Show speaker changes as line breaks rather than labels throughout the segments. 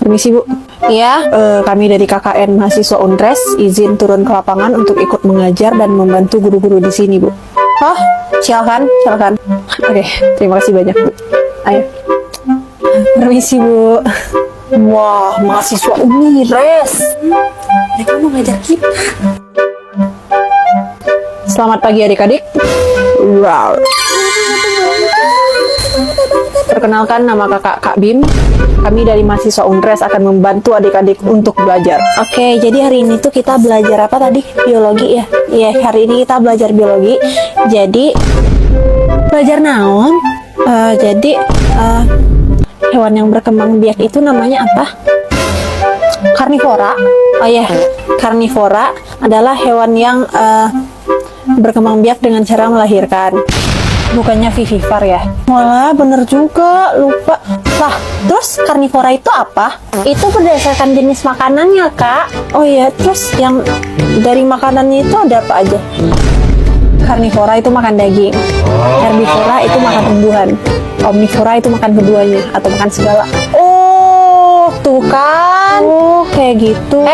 Permisi Bu.
Iya,
Kami dari KKN mahasiswa Unres izin turun ke lapangan untuk ikut mengajar dan membantu guru-guru di sini Bu.
oh, silakan.
Oke, terima kasih banyak Bu. Ayo. Permisi Bu.
Wah, mahasiswa Unres. Mereka mau ngajar kita.
Selamat pagi adik-adik. Wow. Perkenalkan, nama kakak Kak Bim. Kami dari mahasiswa Unres akan membantu adik-adik untuk belajar.
Oke, jadi hari ini tuh kita belajar apa tadi? Biologi ya? Iya, hari ini kita belajar biologi. Jadi, belajar naon? Hewan yang berkembang biak itu namanya apa? Karnivora. Oh ya, karnivora adalah hewan yang berkembang biak dengan cara melahirkan.
Bukannya vivipar ya?
Walah, bener juga, lupa. Lah, terus karnivora itu apa? Itu berdasarkan jenis makanannya, Kak. Oh iya, terus yang dari makanannya itu ada apa aja?
Karnivora itu makan daging. Herbivora itu makan tumbuhan. Omnivora itu makan keduanya atau makan segala.
Oh, tuh kan.
Oh, kayak gitu.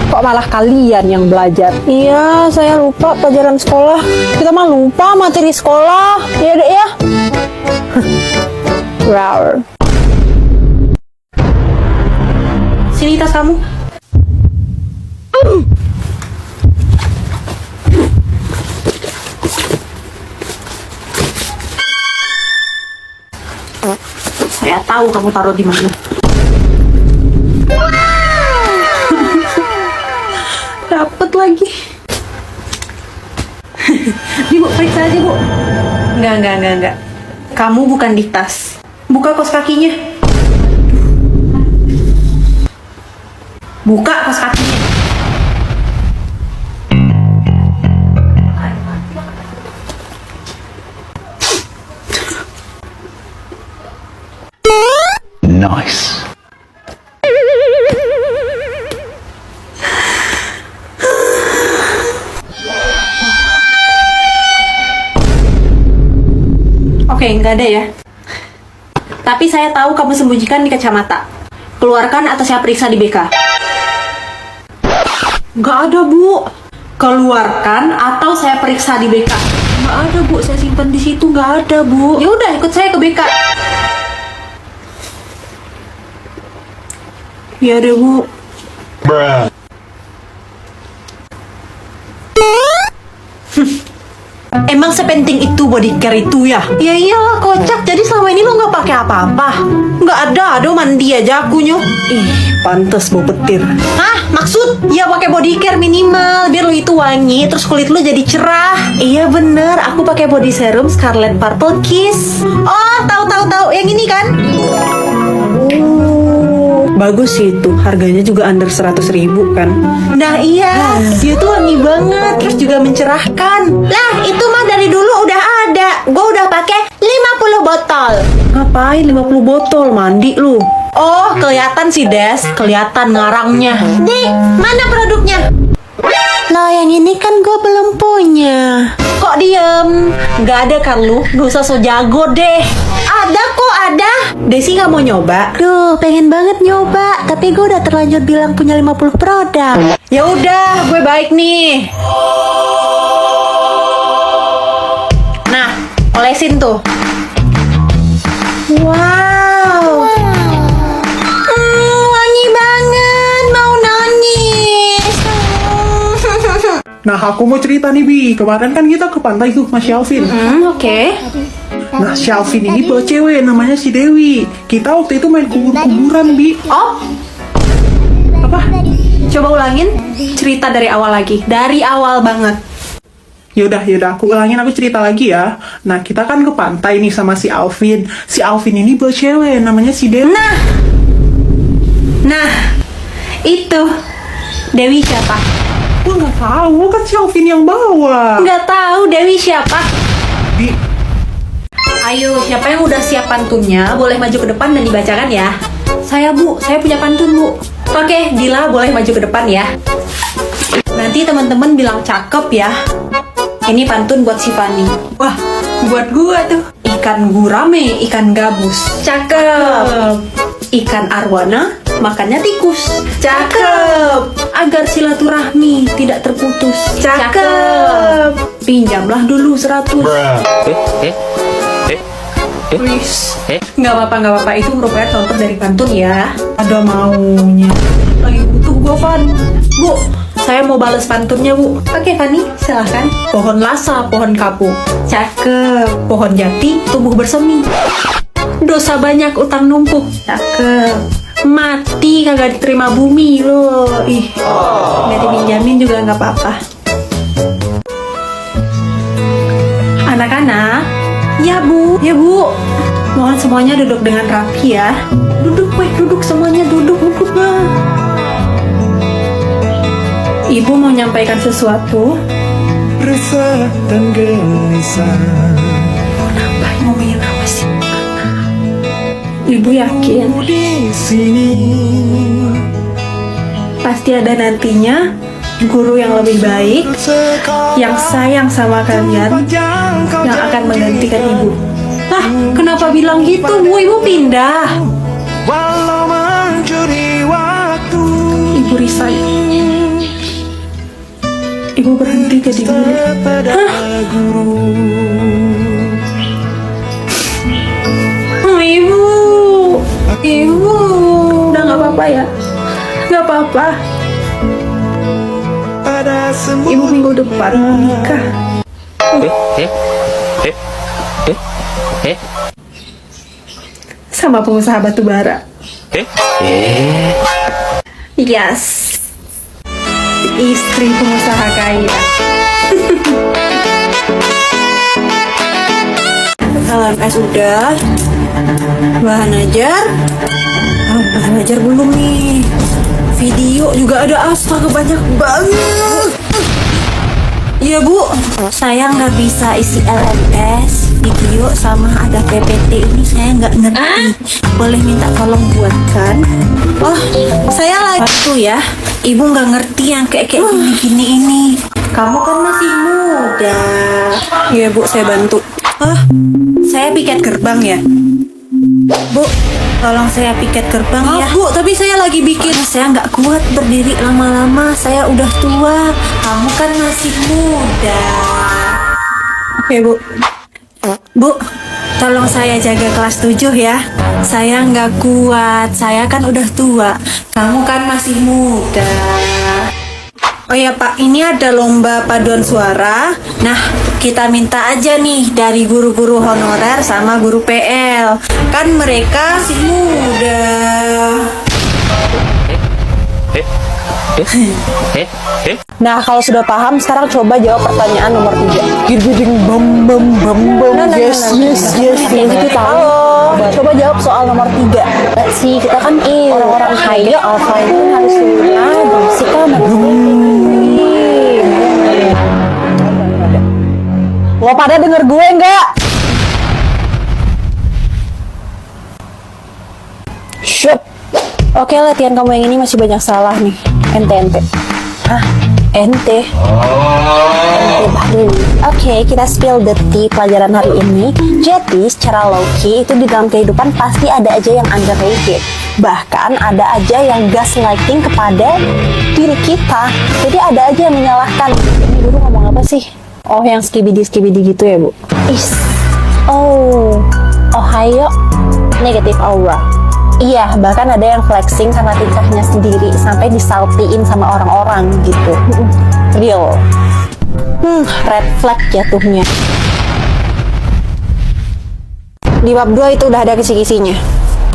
Kok malah kalian yang belajar?
Iya, saya lupa pelajaran sekolah. Kita mah lupa materi sekolah. Iya deh ya.
Wow.
Sini tas kamu. Saya tahu kamu taruh di mana. Dapet lagi. Nih Bu, periksa aja Bu. Enggak. Kamu bukan di tas. Buka kos kakinya. Buka kos kakinya.
Nice.
Oke, nggak ada ya. Tapi saya tahu kamu sembunyikan di kacamata. Keluarkan atau saya periksa di BK. Nggak ada, Bu. Keluarkan atau saya periksa di BK. Nggak ada, Bu. Saya simpan di situ. Nggak ada, Bu. Ya udah, ikut saya ke BK. Ya deh, Bu. Emang sepenting itu bodycare itu ya? Ya iyalah, kocak. Jadi selama ini lo nggak pakai apa-apa? Nggak ada, mandi aja akunya. Ih, pantes bau petir. Hah? Maksud? Ya pakai bodycare minimal biar lo itu wangi, terus kulit lo jadi cerah. Iya bener, aku pakai body serum Scarlet Purple Kiss. Oh, tahu. Yang ini kan? Bagus sih itu, harganya juga under 100.000 kan. Nah iya, dia tuh wangi banget, terus juga mencerahkan. Lah, itu mah dari dulu udah ada. Gue udah pakai 50 botol. Ngapain 50 botol? Mandi lu. Oh, kelihatan sih, Des. Kelihatan ngarangnya. Nih, mana produknya? Loh, yang ini kan gue belum punya. Kok diem? Nggak ada kan lu? Gak usah so jago deh. Ada kok, ada. Desi nggak mau nyoba? Duh, pengen banget nyoba. Tapi gue udah terlanjur bilang punya 50 produk. Ya udah, gue baik nih. Nah, olesin tuh. Wow. Wangi banget. Mau nangis.
Nah, aku mau cerita nih, Bi. Kemarin kan kita ke pantai tuh sama Shelvin.
Oke.
Nah, Shelvin ini bawa cewek, namanya si Dewi. Kita waktu itu main kubur-kuburan, Bi.
Oh,
Apa?
coba ulangin cerita dari awal lagi. Dari awal banget.
Yaudah, aku ulangin, aku cerita lagi ya. Nah, kita kan ke pantai nih sama si Alvin. Si Alvin ini bawa cewek, namanya si Dewi.
Nah, itu Dewi siapa?
Gue nggak tahu, kan si Alvin yang bawa.
Nggak tahu Dewi siapa.
Bi,
Ayo, siapa yang udah siap pantunnya boleh maju ke depan dan dibacakan ya. Saya Bu, saya punya pantun Bu. Oke, Dila boleh maju ke depan ya. Nanti teman-teman bilang cakep ya. Ini pantun buat si Fani. Wah, buat gua tuh. Ikan gurame, ikan gabus. Cakep. Ikan arwana, makannya tikus. Cakep. Agar silaturahmi tidak terputus. Cakep. Pinjamlah dulu 100. Wis. Nggak apa-apa. Itu merupakan contoh dari pantun ya.
Ada maunya.
Lagi butuh Gofan. Bu, saya mau balas pantunnya, Bu. Oke, Fani, silahkan. Pohon lasa, pohon kapuk. Cakep. Pohon jati, tumbuh bersemi. Dosa banyak, utang numpuk. Cakep. Mati kagak diterima bumi loh. Ih, nggak dipinjamin juga nggak apa-apa. Anak-anak, ya Bu. Mohon semuanya duduk dengan rapi ya. Duduk semuanya duduk lah. Ibu mau menyampaikan sesuatu.
Resah dan gelisah.
Kenapa ngomongin apa sih? Ibu yakin
Di sini
pasti ada nantinya guru yang lebih baik, yang sayang sama kalian, yang akan menggantikan ibu. Lah, kenapa bilang gitu, Bu? Ibu pindah.
walau mencuri waktu.
Ibu resign. Ibu berhenti jadi guru.
Kepada guru.
Oh, Ibu, udah nggak apa-apa ya? Nggak apa-apa.
Pada semua
Ibu minggu depan mau nikah. Sama pengusaha batu bara. Yes. Istri pengusaha kaya. LMS udah. Bahan ajar. Bahan ajar belum nih. Video juga ada, astaga banyak banget. Iya Bu, saya nggak bisa isi LMS, video sama ada PPT ini saya nggak ngerti. Boleh minta tolong buatkan? Oh, saya lagi tuh ya. Ibu nggak ngerti yang kayak gini-gini ini. Kamu kan masih muda. Iya Bu, saya bantu. Saya piket gerbang ya. Bu, tolong saya piket gerbang ya. Bu, tapi saya lagi bikin. Saya nggak kuat berdiri lama-lama. Saya udah tua. Kamu kan masih muda. Oke, Bu. Bu, tolong saya jaga kelas 7 ya. Saya nggak kuat. Saya kan udah tua. Kamu kan masih muda. Oh ya Pak, ini ada lomba paduan suara. Nah, kita minta aja nih dari guru-guru honorer sama guru PL. Kan mereka masih muda.
Nah, kalau sudah paham, sekarang coba jawab pertanyaan nomor 3. Girding bam bam bam bam. Yes. Itu tahu. Coba jawab soal nomor 3. Sih, kita kan orang-orang kaya, alpha itu harus bersih kan. Lo pada denger gue nggak? Shut. Oke, latihan kamu yang ini masih banyak salah nih. Ente. Hah? Ente baru. Oke, kita spill the tea pelajaran hari ini. Jadi, secara low-key itu di dalam kehidupan pasti ada aja yang underrated. Bahkan ada aja yang gaslighting kepada diri kita. Jadi ada aja yang menyalahkan. Ini guru ngomong apa sih? Oh, yang skibidi gitu ya, Bu? Ohio, negative aura. Iya, bahkan ada yang flexing sama tingkahnya sendiri sampai disaltiin sama orang-orang gitu. Real. Red flag jatuhnya. Di bab 2 itu udah ada kisi-kisinya.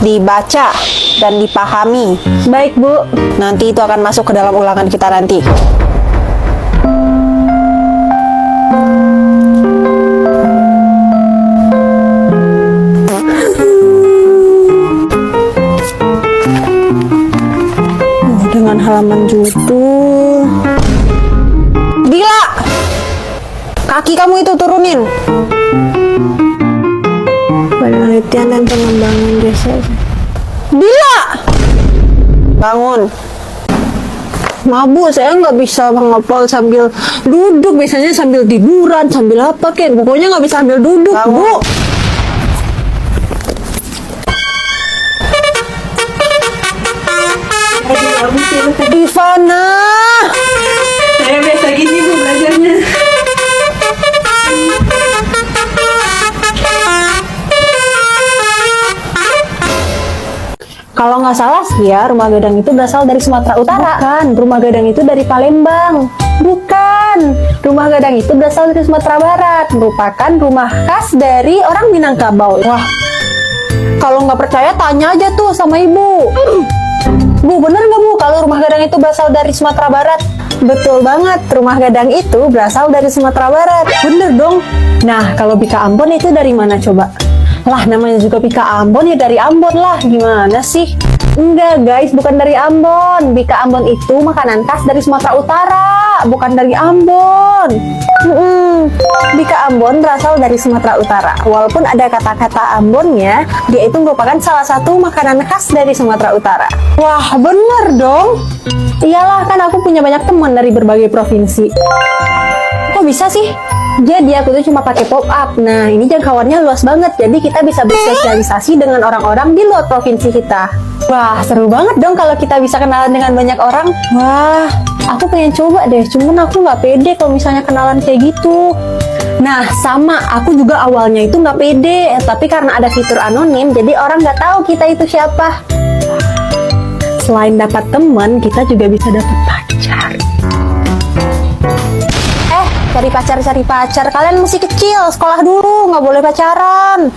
Dibaca dan dipahami. Baik, Bu. Nanti itu akan masuk ke dalam ulangan kita nanti. Dengan halaman judul. Bila, kaki kamu itu turunin. Penelitian dan pengembangan jasa. Bila, bangun. Mabu, saya nggak bisa menghafal sambil duduk. Biasanya sambil tiduran, sambil apa kek. Pokoknya nggak bisa sambil duduk, Bu. Ivana.
Saya biasa gini Bu belajarnya.
Kalau nggak salah sih ya, Rumah Gadang itu berasal dari Sumatera Utara. Bukan, Rumah Gadang itu dari Palembang. Bukan, Rumah Gadang itu berasal dari Sumatera Barat. Merupakan rumah khas dari orang Minangkabau. Wah, kalau nggak percaya tanya aja tuh sama ibu. Bu, bener nggak Bu kalau Rumah Gadang itu berasal dari Sumatera Barat? Betul banget, Rumah Gadang itu berasal dari Sumatera Barat. Bener dong. Nah, kalau Bika Ambon itu dari mana coba? Lah, namanya juga Bika Ambon ya dari Ambon lah. Gimana sih? Enggak guys, bukan dari Ambon. Bika Ambon itu makanan khas dari Sumatera Utara, bukan dari Ambon. Bika Ambon berasal dari Sumatera Utara. Walaupun ada kata-kata Ambonnya, dia itu merupakan salah satu makanan khas dari Sumatera Utara. Wah, bener dong. Iyalah, kan aku punya banyak teman dari berbagai provinsi. Kok bisa sih? Jadi aku tuh cuma pakai pop up. Nah, ini jangkauannya luas banget. Jadi kita bisa bersosialisasi dengan orang-orang di luar provinsi kita. Wah, seru banget dong kalau kita bisa kenalan dengan banyak orang. Wah, aku pengen coba deh. Cuman aku nggak pede kalau misalnya kenalan kayak gitu. Nah, sama. Aku juga awalnya itu nggak pede. Tapi karena ada fitur anonim, jadi orang nggak tahu kita itu siapa. Selain dapat teman, kita juga bisa dapat pacar. Cari pacar. Kalian masih kecil, sekolah dulu, nggak boleh pacaran.